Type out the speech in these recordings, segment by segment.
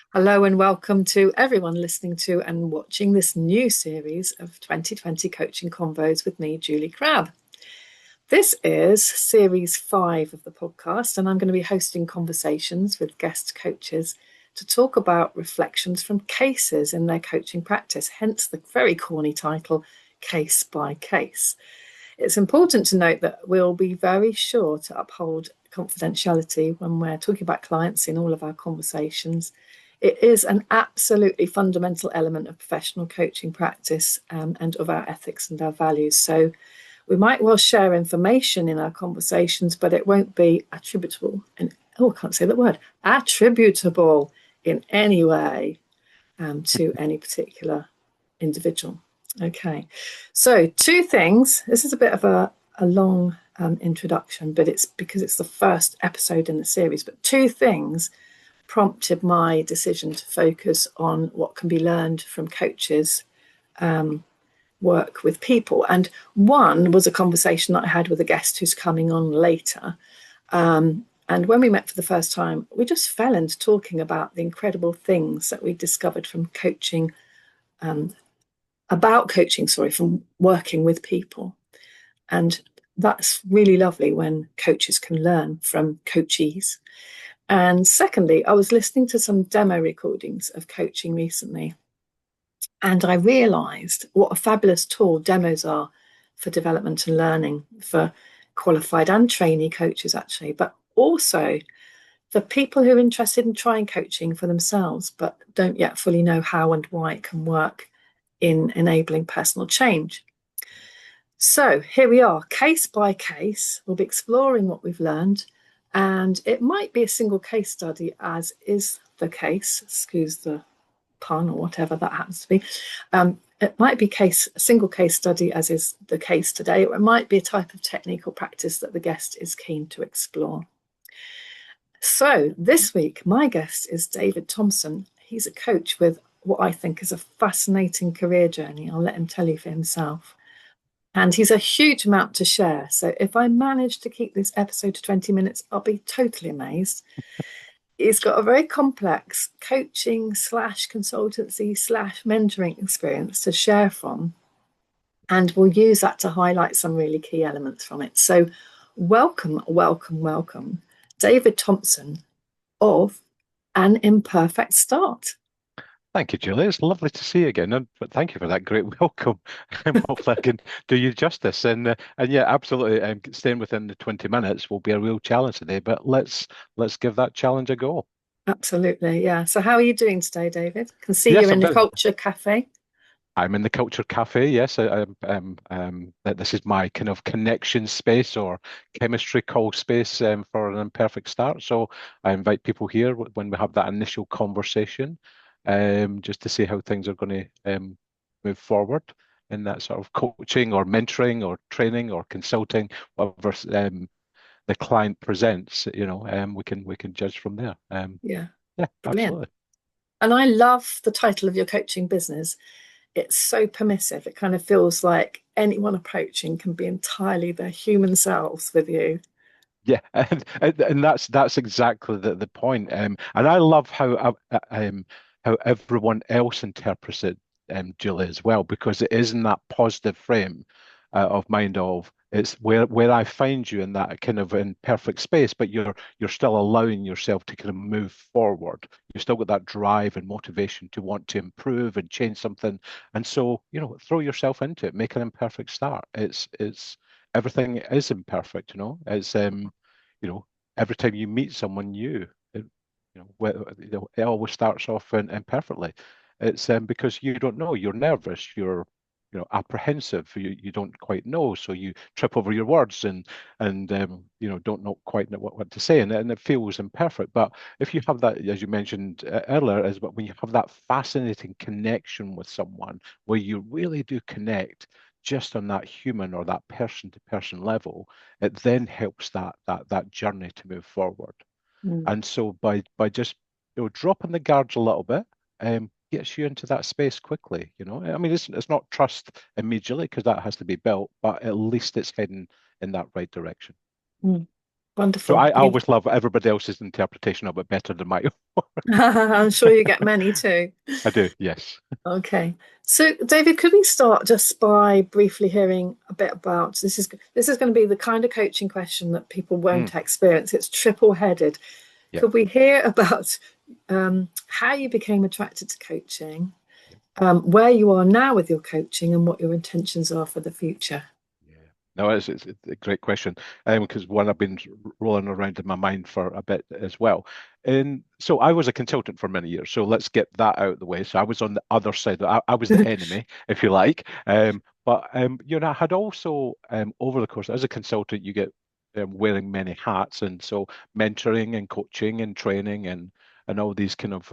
Hello and welcome to everyone listening to and watching this new series of 2020 Coaching Convos with me, Julie Crabb. This is series 5 of the podcast, and I'm going to be hosting conversations with guest coaches to talk about reflections from cases in their coaching practice, hence the very corny title, Case by Case. It's important to note that we'll be very sure to uphold confidentiality when we're talking about clients in all of our conversations. It is an absolutely fundamental element of professional coaching practice and of our ethics and our values. So we might well share information in our conversations, but it won't be attributable. I can't say that word. Attributable in any way to any particular individual. Okay, so two things. This is a bit of a long introduction, but it's because it's the first episode in the series. But two things prompted my decision to focus on what can be learned from coaches' work with people. And one was a conversation that I had with a guest who's coming on later. And when we met for the first time, we just fell into talking about the incredible things that we discovered from coaching, from working with people. And that's really lovely when coaches can learn from coachees. And secondly, I was listening to some demo recordings of coaching recently, and I realized what a fabulous tool demos are for development and learning for qualified and trainee coaches, actually, but also for people who are interested in trying coaching for themselves, but don't yet fully know how and why it can work in enabling personal change. So here we are, case by case. We'll be exploring what we've learned, and it might be a single case study, as is the case, excuse the pun or whatever that happens to be. It might be a single case study, as is the case today, or it might be a type of technique or practice that the guest is keen to explore. So this week, my guest is David Thomson. He's a coach with what I think is a fascinating career journey. I'll let him tell you for himself. And he's a huge amount to share. So if I manage to keep this episode to 20 minutes, I'll be totally amazed. He's got a very complex coaching / consultancy / mentoring experience to share from. And we'll use that to highlight some really key elements from it. So welcome, David Thomson of An Imperfect Start. Thank you, Julie. It's lovely to see you again, but thank you for that great welcome. Hopefully, I can do you justice. And yeah, absolutely. Staying within the 20 minutes will be a real challenge today. But let's give that challenge a go. Absolutely, yeah. So how are you doing today, David? I can see you're Yes, in the Culture Cafe. I'm in the Culture Cafe. Yes, this is my kind of connection space or chemistry call space for an imperfect start. So I invite people here when we have that initial conversation, just to see how things are going to move forward in that sort of coaching or mentoring or training or consulting, whatever the client presents. We can judge from there. Yeah, Yeah, brilliant. absolutely. And I love the title of your coaching business. It's so permissive. It kind of feels like anyone approaching can be entirely their human selves with you. Yeah, and that's exactly the point. And I love how everyone else interprets it, Julie, as well, because it is in that positive frame of mind of it's where I find you in that kind of imperfect space, but you're still allowing yourself to kind of move forward. You've still got that drive and motivation to want to improve and change something. And so, throw yourself into it, make an imperfect start. It's everything is imperfect, It's every time you meet someone new, it always starts off imperfectly. It's because you don't know, you're nervous, you're apprehensive, you don't quite know, so you trip over your words and don't know quite know what to say, and it feels imperfect. But if you have that, as you mentioned earlier, is when you have that fascinating connection with someone where you really do connect just on that human or that person to person level, it then helps that journey to move forward. Mm. And so by just dropping the guards a little bit, gets you into that space quickly. I mean, it's not trust immediately because that has to be built, but at least it's heading in that right direction. Mm. So Wonderful. I always love everybody else's interpretation of it better than my own. I'm sure you get many too. I do, yes. Okay. So, David, could we start just by briefly hearing a bit about this is going to be the kind of coaching question that people Mm, won't experience. It's triple-headed. yeah. Could we hear about how you became attracted to coaching, where you are now with your coaching, and what your intentions are for the future? Yeah. No, it's a great question, because one I've been rolling around in my mind for a bit as well. And so I was a consultant for many years. So let's get that out of the way. So I was on the other side. I was the enemy, if you like. But I had also over the course as a consultant, you get wearing many hats, and so mentoring and coaching and training and all these kind of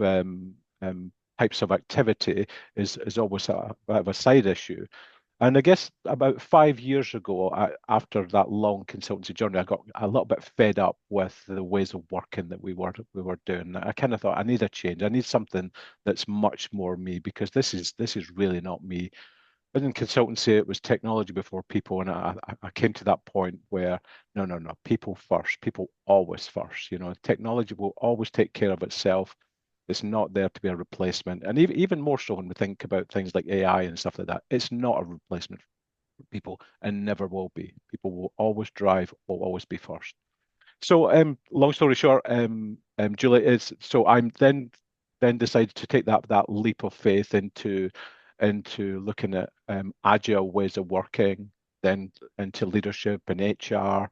types of activity is always a bit of a side issue. And I guess about 5 years ago, after that long consultancy journey, I got a little bit fed up with the ways of working that we were doing. I kind of thought I need a change. I need something that's much more me because this is really not me. But in consultancy, it was technology before people, and I came to that point where no, no, no, people first, people always first. Technology will always take care of itself. It's not there to be a replacement. And even more so when we think about things like AI and stuff like that, it's not a replacement for people and never will be. People will always drive, will always be first. So, long story short, Julie, is so I'm then decided to take that leap of faith into looking at agile ways of working, then into leadership and HR,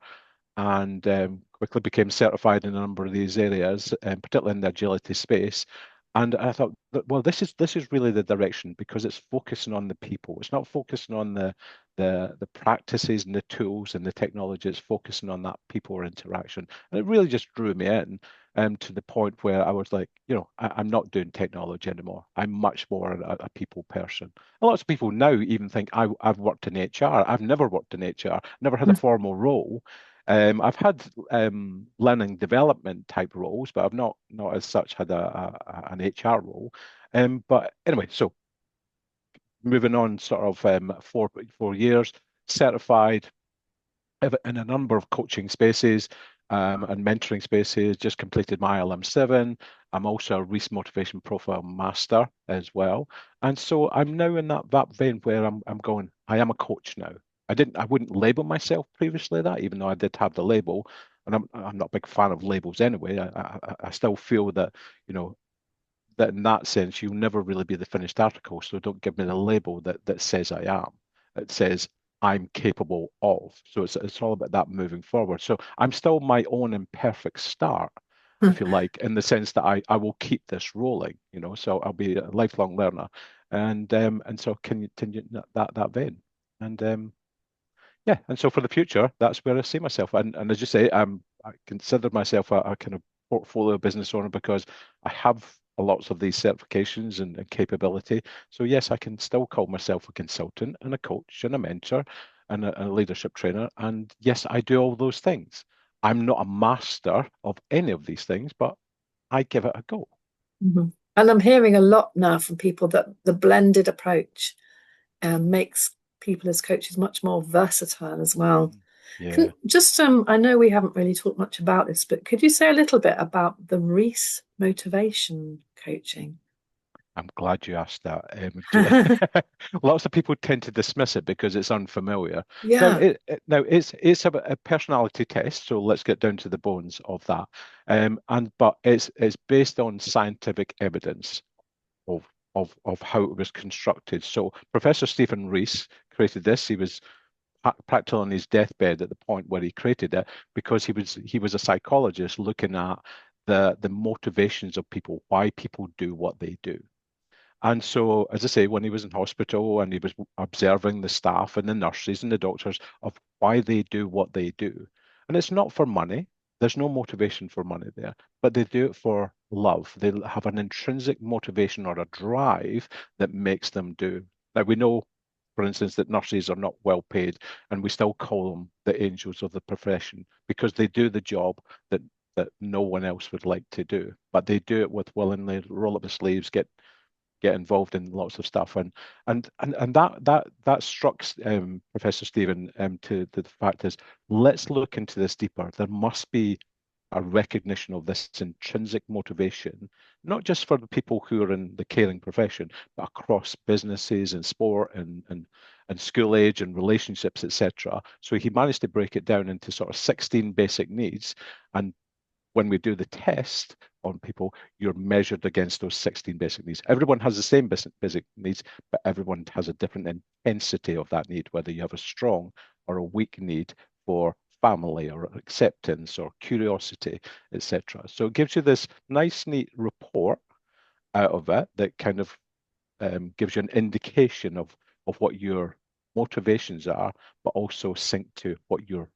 and quickly became certified in a number of these areas, particularly in the agility space. And I thought, well, this is really the direction because it's focusing on the people. It's not focusing on the practices and the tools and the technology. It's focusing on that people or interaction. And it really just drew me in, to the point where I was like, I'm not doing technology anymore. I'm much more a people person. And lots of people now even think I've worked in HR. I've never worked in HR, never had a formal role. I've had learning development type roles, but I've not as such had an HR role. But anyway, so moving on, sort of 4 years, certified in a number of coaching spaces and mentoring spaces. Just completed my ILM 7. I'm also a Reiss Motivational Profile Master as well, and so I'm now in that vein where I'm going. I am a coach now. I wouldn't label myself previously that, even though I did have the label, and I'm not a big fan of labels anyway. I still feel that you know that in that sense, you'll never really be the finished article. So don't give me the label that says I am. It says I'm capable of. So it's all about that moving forward. So I'm still my own imperfect start, if you like, in the sense that I will keep this rolling. So I'll be a lifelong learner, and so continue that vein. And yeah, and so for the future, that's where I see myself. And as you say, I consider myself a kind of portfolio business owner because I have lots of these certifications and capability. So yes, I can still call myself a consultant and a coach and a mentor and a leadership trainer. And yes, I do all those things. I'm not a master of any of these things, but I give it a go. Mhm. And I'm hearing a lot now from people that the blended approach makes people as coaches much more versatile as well. Mm. Yeah. Can just I know we haven't really talked much about this, but could you say a little bit about the Reiss motivation coaching? I'm glad you asked that. Lots of people tend to dismiss it because it's unfamiliar. Now, Yeah. it's a personality test, so let's get down to the bones of that. But it's based on scientific evidence of of how it was constructed. So Professor Stephen Reiss created this. He was practically on his deathbed at the point where he created it because he was a psychologist looking at the motivations of people, why people do what they do. And so, as I say, when he was in hospital and he was observing the staff and the nurses and the doctors of why they do what they do. And it's not for money. There's no motivation for money there, but they do it for love. They have an intrinsic motivation or a drive that makes them do. Now, we know, for instance, that nurses are not well paid, and we still call them the angels of the profession because they do the job that no one else would like to do. But they do it with willingly, roll up the sleeves, get get involved in lots of stuff. And that struck Professor Stephen to the fact is, let's look into this deeper. There must be a recognition of this intrinsic motivation, not just for the people who are in the caring profession, but across businesses and sport and school age and relationships, etc. So he managed to break it down into sort of 16 basic needs. And when we do the test on people, you're measured against those 16 basic needs. Everyone has the same basic needs, but everyone has a different intensity of that need, whether you have a strong or a weak need for family or acceptance or curiosity, etc. So it gives you this nice, neat report out of it that kind of gives you an indication of what your motivations are, but also sync to what your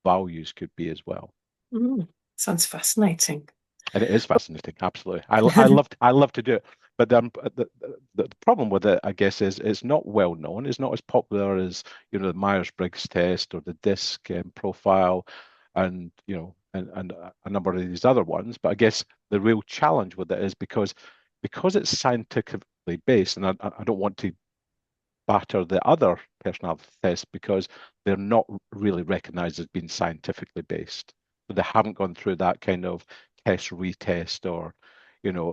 values could be as well. Mm, sounds fascinating. And it is fascinating, absolutely. I love to do it, but the problem with it, I guess, is it's not well known. It's not as popular as the Myers-Briggs test or the DISC profile, and and a number of these other ones. But I guess the real challenge with it is because it's scientifically based, and I don't want to batter the other personality tests because they're not really recognized as being scientifically based. So they haven't gone through that kind of test retest or, you know,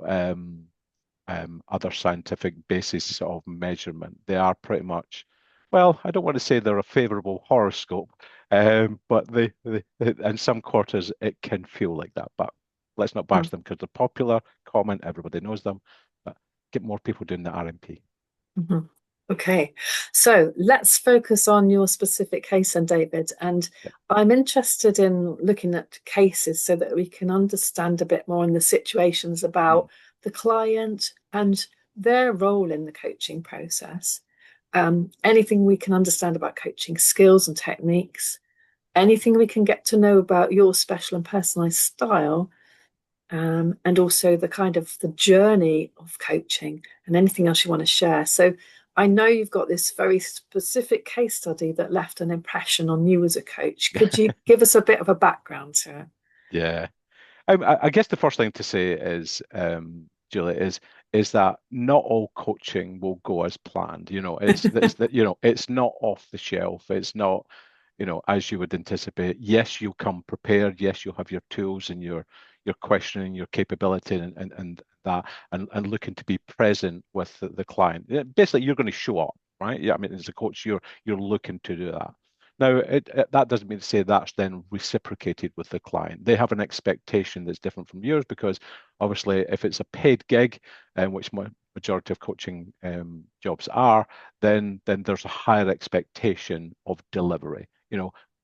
other scientific basis of measurement. They are pretty much, well, I don't want to say they're a favorable horoscope, but they in some quarters it can feel like that. But let's not bash them because they're popular, common, everybody knows them. But get more people doing the RMP. Mm-hmm. Okay, so let's focus on your specific case then, David. And Yeah. I'm interested in looking at cases so that we can understand a bit more in the situations Mm. about the client and their role in the coaching process. Anything we can understand about coaching skills and techniques, anything we can get to know about your special and personalized style, and also the kind of the journey of coaching and anything else you want to share. So I know you've got this very specific case study that left an impression on you as a coach. Could you give us a bit of a background to it? Yeah. I guess the first thing to say is, Julie, is that not all coaching will go as planned. It's that it's not off the shelf. It's not, as you would anticipate. Yes, you'll come prepared. Yes, you'll have your tools and your questioning, your capability, and that, and looking to be present with the client. Yeah, basically, you're going to show up, right? Yeah, I mean, as a coach, you're looking to do that. Now, that doesn't mean to say that's then reciprocated with the client. They have an expectation that's different from yours because obviously, if it's a paid gig, which majority of coaching jobs are, then there's a higher expectation of delivery.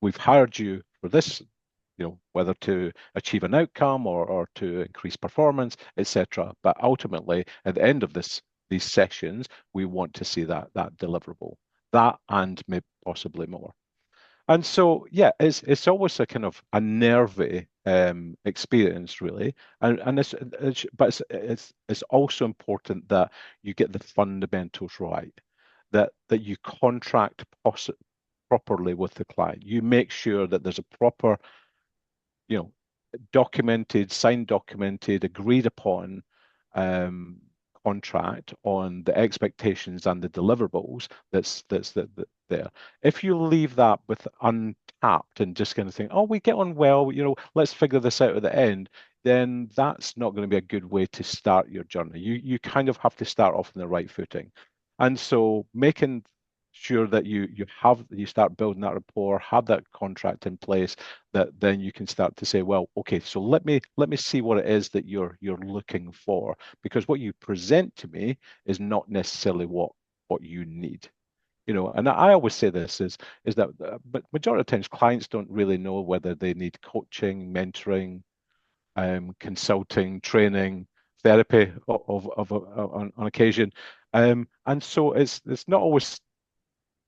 We've hired you for this, whether to achieve an outcome or to increase performance, etc. But ultimately, at the end of these sessions, we want to see that deliverable, that and maybe possibly more. And so, yeah, it's always a kind of a nervy experience, really, and but it's also important that you get the fundamentals right, that you contract properly with the client. You make sure that there's a proper, you know, signed, documented, agreed upon um, contract on the expectations and the deliverables that there. If you leave that with untapped and just kind of think, oh, we get on well, let's figure this out at the end, then that's not going to be a good way to start your journey. You kind of have to start off on the right footing. And so making sure that you start building that rapport, have that contract in place, that then you can start to say, well, okay, so let me see what it is that you're looking for, because what you present to me is not necessarily what you need. And I always say this is that, but majority of times clients don't really know whether they need coaching, mentoring, consulting, training, therapy on occasion, and so it's not always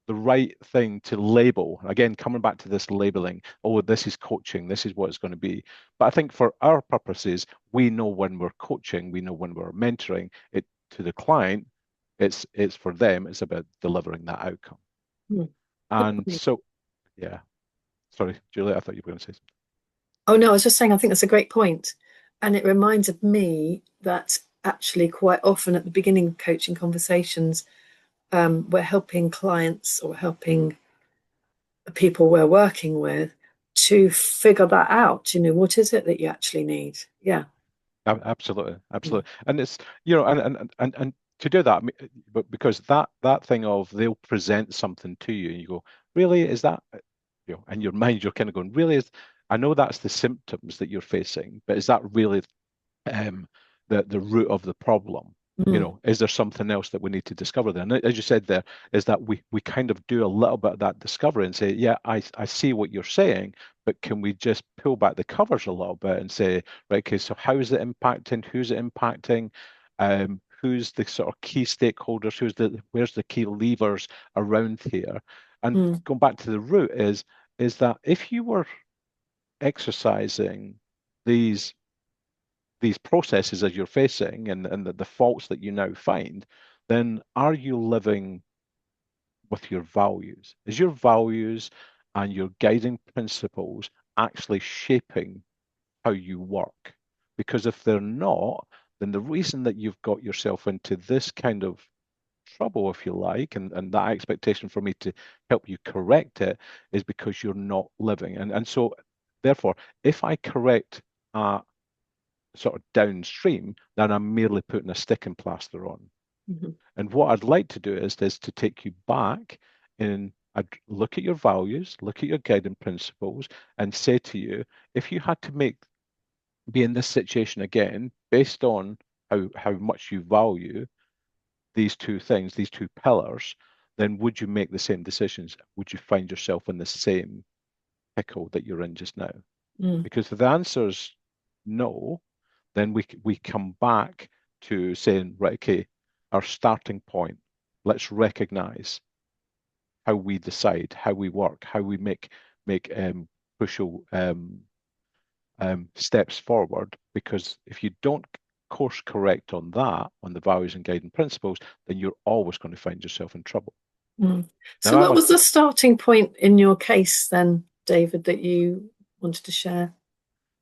the right thing to label. Again, coming back to this labeling, oh, this is coaching, this is what it's going to be. But I think for our purposes, we know when we're coaching, we know when we're mentoring it to the client. It's for them, it's about delivering that outcome. Hmm. And so, yeah, sorry, Julie, I thought you were going to say Oh no, I was just saying I think that's a great point. And it reminded me that actually quite often at the beginning of coaching conversations, we're helping clients or helping people we're working with to figure that out. What is it that you actually need? Yeah. Absolutely, Mm. absolutely. And it's, and to do that, I mean, but because that thing of they'll present something to you and you go, really, is that, in your mind, you're kind of going, really, I know that's the symptoms that you're facing, but is that really um, the root of the problem? Mm. Is there something else that we need to discover there? And as you said there, is that we kind of do a little bit of that discovery and say, yeah, I see what you're saying, but can we just pull back the covers a little bit and say, right, okay, so how is it impacting? Who's it impacting? Who's the sort of key stakeholders? Where's the key levers around here? And Mm. going back to the root is that if you were exercising these these processes as you're facing and the faults that you now find, then are you living with your values? Is your values and your guiding principles actually shaping how you work? Because if they're not, then the reason that you've got yourself into this kind of trouble, if you like, and that expectation for me to help you correct it is because you're not living. And so therefore, if I correct sort of downstream, then I'm merely putting a sticking plaster on. Mhm. And what I'd like to do is to take you back and I'd look at your values, look at your guiding principles, and say to you, if you had to be in this situation again, based on how much you value these two things, these two pillars, then would you make the same decisions? Would you find yourself in the same pickle that you're in just now? Mm. Because if the answer is no, then we come back to saying, right, okay, our starting point, let's recognize how we decide, how we work, how we make crucial steps forward. Because if you don't course correct on that, on the values and guiding principles, then you're always going to find yourself in trouble. Mm. Now, So, what was the starting point in your case then, David, that you wanted to share?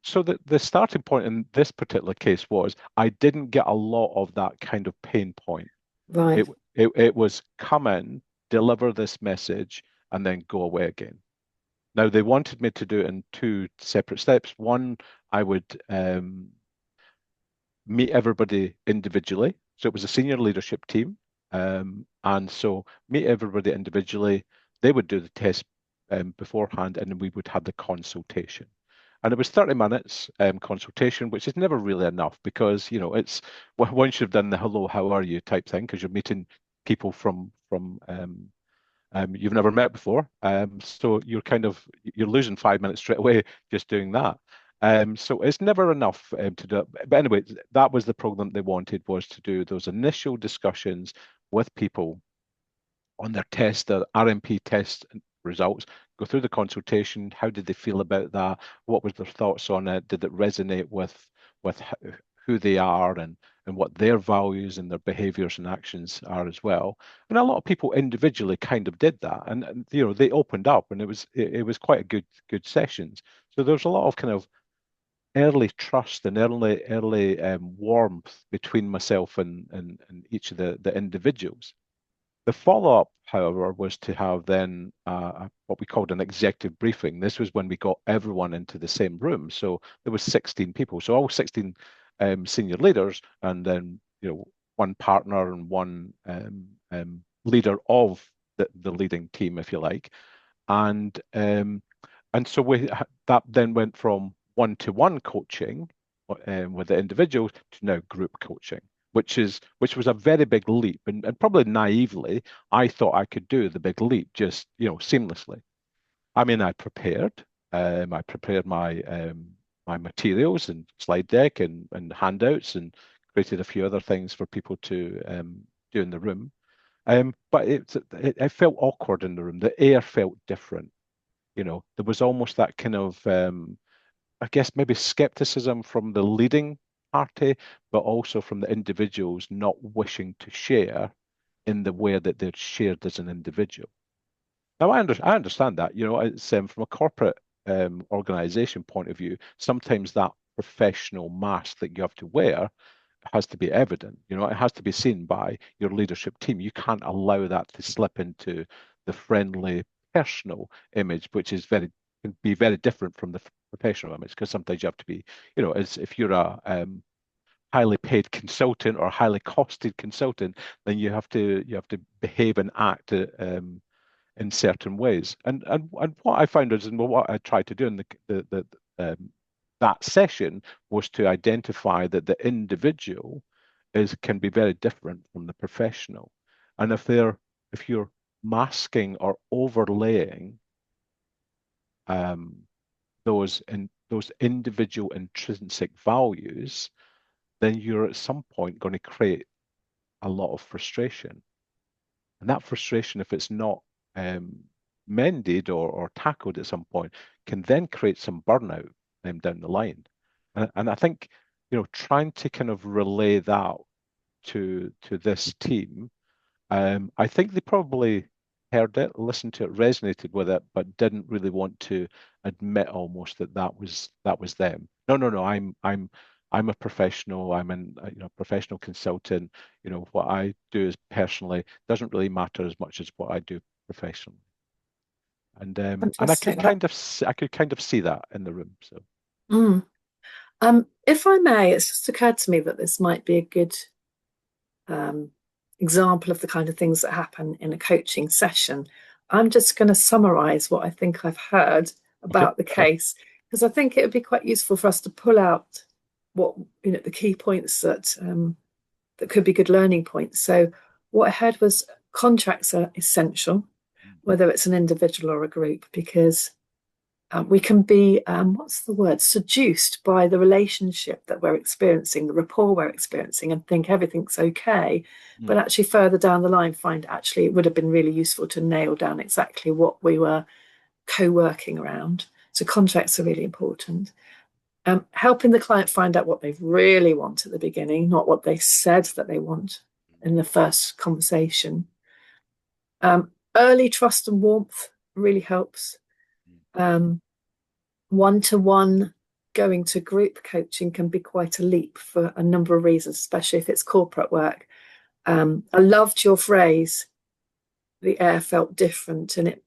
so the starting point in this particular case was I didn't get a lot of that kind of pain point. Right. It was come in, deliver this message, and then go away again. Now they wanted me to do it in two separate steps. One, I would meet everybody individually. So it was a senior leadership team. And so meet everybody individually. They would do the test beforehand, and then we would have the consultation. And it was 30 minutes consultation, which is never really enough because, it's once you've done the hello, how are you type thing, because you're meeting people from you've never met before. So you're losing 5 minutes straight away just doing that. So it's never enough to do it. But anyway, that was the program they wanted, was to do those initial discussions with people on their test, their RMP test results, go through the consultation. How did they feel about that? What was their thoughts on it? Did it resonate with who they are and what their values and their behaviors and actions are as well? And a lot of people individually kind of did that, and they opened up, and it was quite a good sessions. So there's a lot of kind of early trust and early warmth between myself and each of the individuals. The follow-up, however, was to have then what we called an executive briefing. This was when we got everyone into the same room. So there was 16 people. So all 16 senior leaders, and then one partner and one leader of the leading team, if you like. And so that then went from one-to-one coaching with the individuals to now group coaching, which was a very big leap, and probably naively, I thought I could do the big leap just seamlessly. I mean, I prepared my materials and slide deck and handouts and created a few other things for people to do in the room. But it felt awkward in the room. The air felt different. There was almost that kind of, I guess, maybe skepticism from the leading party, but also from the individuals not wishing to share in the way that they're shared as an individual. Now, I understand that. It's from a corporate organization point of view, sometimes that professional mask that you have to wear has to be evident. It has to be seen by your leadership team. You can't allow that to slip into the friendly personal image, which is can be very different from the professional image, because sometimes you have to be, as if you're a highly paid consultant or highly costed consultant, then you have to behave and act in certain ways. And what I found is, and what I tried to do in that session, was to identify that the individual can be very different from the professional, and if you're masking or overlaying um, those individual intrinsic values, then you're at some point going to create a lot of frustration. And that frustration, if it's not um, mended or tackled at some point, can then create some burnout down the line. And I think, trying to kind of relay that to this team, I think they probably heard it, listened to it, resonated with it, but didn't really want to admit almost that that was them. No, no, no. I'm a professional. I'm an professional consultant. What I do is personally doesn't really matter as much as what I do professionally. And Fantastic. I could kind of see that in the room. So Mm. If I may, it's just occurred to me that this might be a good um, example of the kind of things that happen in a coaching session. I'm just going to summarize what I think I've heard okay, about the sure. case, because I think it would be quite useful for us to pull out what, the key points that could be good learning points. So what I heard was contracts are essential, whether it's an individual or a group, because we can be, what's the word, seduced by the relationship that we're experiencing, the rapport we're experiencing, and think everything's okay. But Mm, actually, further down the line, find actually it would have been really useful to nail down exactly what we were co working around. So, contracts are really important. Helping the client find out what they really want at the beginning, not what they said that they want in the first conversation. Early trust and warmth really helps. Um, One-to-one going to group coaching can be quite a leap for a number of reasons, especially if it's corporate work. I loved your phrase, the air felt different, and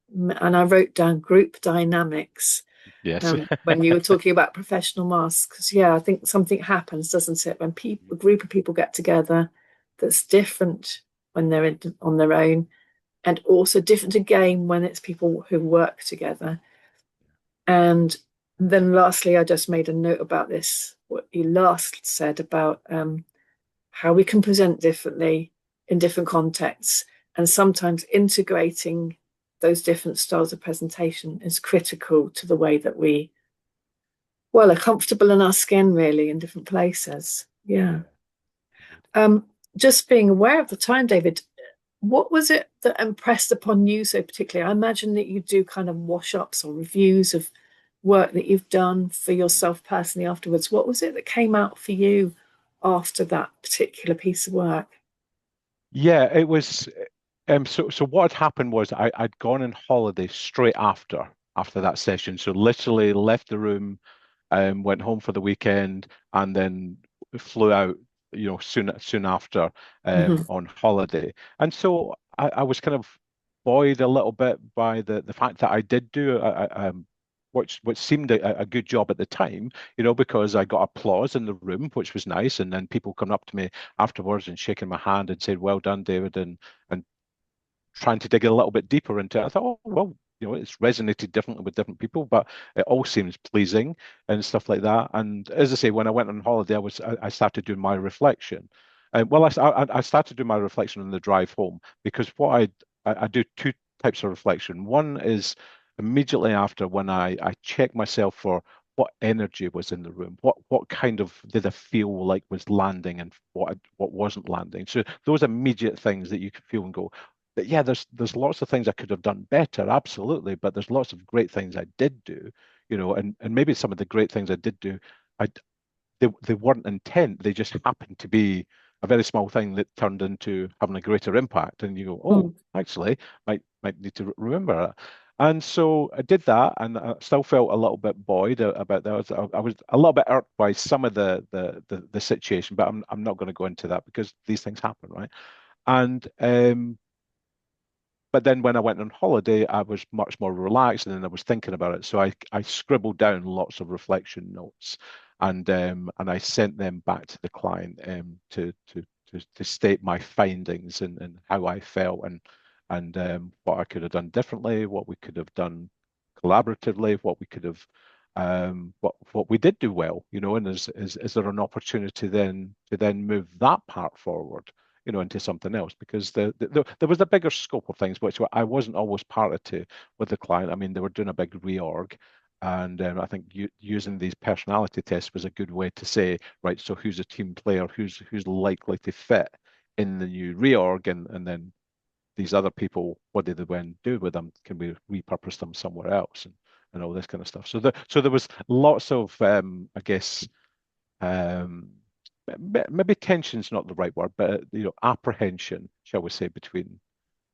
I wrote down group dynamics yes. when you were talking about professional masks. 'Cause, yeah, I think something happens, doesn't it, when a group of people get together that's different when they're on their own, and also different again when it's people who work together. And then lastly, I just made a note about this, what you last said about how we can present differently in different contexts. And sometimes integrating those different styles of presentation is critical to the way that we, well, are comfortable in our skin, really, in different places. Yeah. Yeah, indeed. Um, just being aware of the time, David, what was it that impressed upon you so particularly? I imagine that you do kind of wash ups or reviews of work that you've done for yourself personally afterwards. What was it that came out for you after that particular piece of work? Yeah, it was. So what had happened was I'd gone on holiday straight after that session. So literally left the room, went home for the weekend, and then flew out, soon after, Mm-hmm. on holiday. And so I was kind of buoyed a little bit by the fact that I did do which seemed a good job at the time, because I got applause in the room, which was nice, and then people coming up to me afterwards and shaking my hand and said, "Well done, David," and trying to dig a little bit deeper into it. I thought, oh, well, it's resonated differently with different people, but it all seems pleasing and stuff like that. And as I say, when I went on holiday, I started doing my reflection. Well, I started doing my reflection on the drive home, because I do two types of reflection. One is immediately after, when I check myself for what energy was in the room, what kind of did I feel like was landing, and what wasn't landing. So those immediate things that you could feel and go, but yeah, there's lots of things I could have done better, absolutely, but there's lots of great things I did do, and maybe some of the great things I did do, I they weren't intent, they just happened to be a very small thing that turned into having a greater impact, and you go, oh, Mm. actually, might need to remember that. And so I did that, and I still felt a little bit buoyed about that. I was a little bit irked by some of the situation, but I'm not going to go into that because these things happen, right? And but then when I went on holiday, I was much more relaxed, and then I was thinking about it. So I scribbled down lots of reflection notes, and I sent them back to the client to state my findings and how I felt and what I could have done differently, what we could have done collaboratively, what we could have what we did do well, and is there an opportunity then to then move that part forward? Into something else because there was a bigger scope of things which I wasn't always party to with the client. I mean, they were doing a big reorg, and I think using these personality tests was a good way to say, right, so who's a team player, who's likely to fit in the new reorg, and then these other people, what did they then do with them? Can we repurpose them somewhere else, and all this kind of stuff. So there was lots of I guess um, maybe tension's not the right word, but apprehension, shall we say, between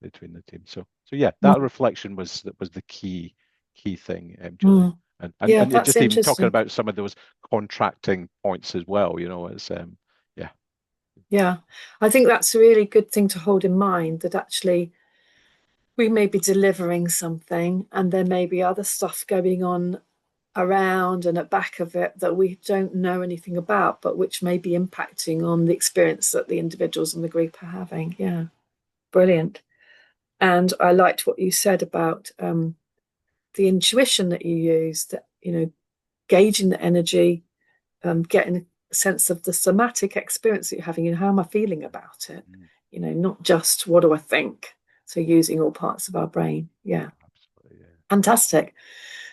the team. So yeah, that Mm, reflection was the key thing, Julie. mm. And Yeah, you're that's just even talking interesting. about some of those contracting points as well, as yeah. Yeah, I think that's a really good thing to hold in mind that actually we may be delivering something and there may be other stuff going on around and at back of it that we don't know anything about, but which may be impacting on the experience that the individuals in the group are having. Yeah, brilliant. And I liked what you said about the intuition that you use, that, gauging the energy, getting a sense of the somatic experience that you're having and how am I feeling about it, Mm, not just what do I think. So using all parts of our brain. Yeah, absolutely, fantastic.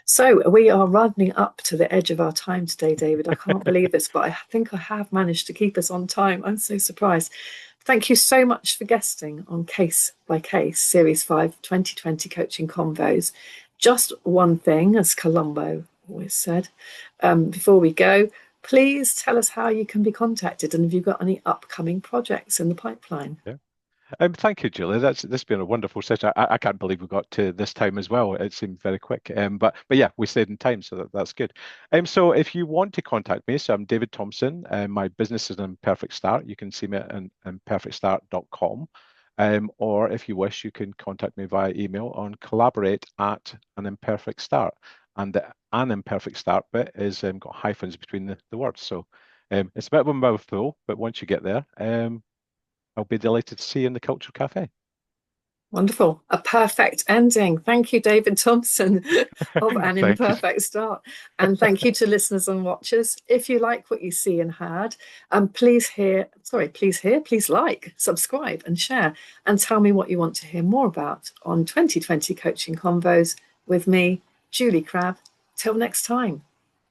So we are running up to the edge of our time today, David. I can't yeah. believe this, but I think I have managed to keep us on time. I'm so surprised. Thank you so much for guesting on Case by Case, Series 5, 2020 Coaching Convos. Just one thing, as Columbo always said, before we go, please tell us how you can be contacted and have you got any upcoming projects in the pipeline? Yeah. Thank you, Julie. This has been a wonderful session. I can't believe we got to this time as well. It seemed very quick. But yeah, we stayed in time, so that's good. So if you want to contact me, so I'm David Thompson. My business is Imperfect Start. You can see me at imperfectstart.com. Or if you wish, you can contact me via email on collaborate at an imperfect start. And the an imperfect start bit is got hyphens between the words. So it's a bit of a mouthful, but once you get there, I'll be delighted to see you in the Cultural Cafe. Wonderful. A perfect ending. Thank you, David Thompson of An Thank you. Imperfect Start. And thank you to listeners and watchers. If you like what you see and heard, please like, subscribe, and share, and tell me what you want to hear more about on 2020 Coaching Convos with me, Julie Crabb. Till next time.